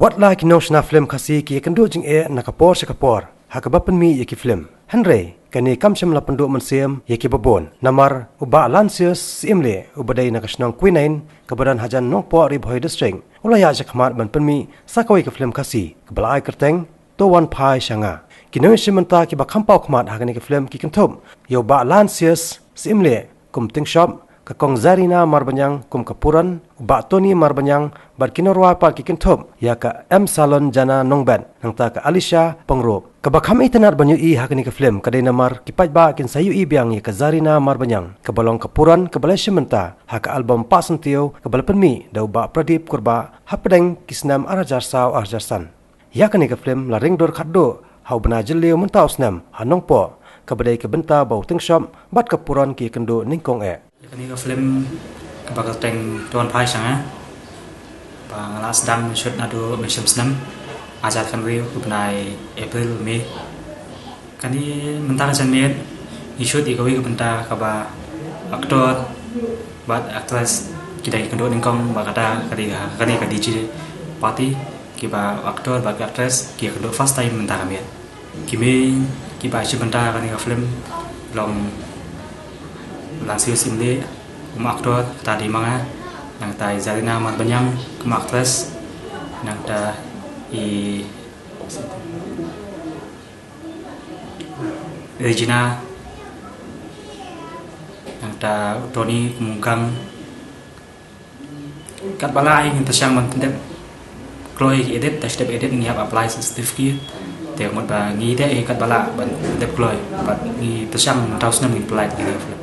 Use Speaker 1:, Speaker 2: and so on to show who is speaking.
Speaker 1: What like no shna film khasi ki kan do jing nakapor shakapor hakabapan mi yaki film Henry kani kamsham la penduk mensiam yaki babon namar uba lansius simle ubadai nakashnang quinain kabadan hajan nongpo ribhoi district ulaya jakmat ban penmi sakawai ke film khasi kebalai kerteng to wan pai shanga kinang shimanta ki bakampau khmat hagani ke film ki kanthop yo ba lansius simle kum ting shop kakong Zarina marbanyang kum kapuran ba Tony marbanyang bar kinorwa pa ki kinthop ya ka M Salon jana nongban nangta ka Alicia Pongrop kabakham itanar banyu i hakani ka film kadai namar kipaj ba kin sayu i biang ya ka Zarina marbanyang kabalong kapuran kabala shimenta haka album pasentio kabalapan mi dau ba Pradip kurba hapdeng kisnam arajar saw arjarsan ya kani ka film la ring dor khaddo hau bana jelleu mentau snam hanongpo kabadai ka benta bau teng shop bat kapuran ki kendo ningkong
Speaker 2: Ini ke film kebagai teng tuan pai sangat, bang alas sedang shoot nado macam senam, ajat kan view kebenai April Mei, kan ini mentang senmet, shoot ikawi kebentar kaba aktor, buat aktris kita ikut ningkong bakada kadi DJ party, kiba aktor buat aktris kita ikut first time mentang kami, kimi kiba sebentar kan ini film long Langsir simle aktor tadi manga yang tai Zarina marbanyang aktris yang ta i Regina yang ta Tony kumungkang kat balai yang tersiang mantep Chloe edit step edit ni have apply certificate te mo ba ngi de kat bala ban de Chloe ba ngi tersiang tahu senam ni apply gitu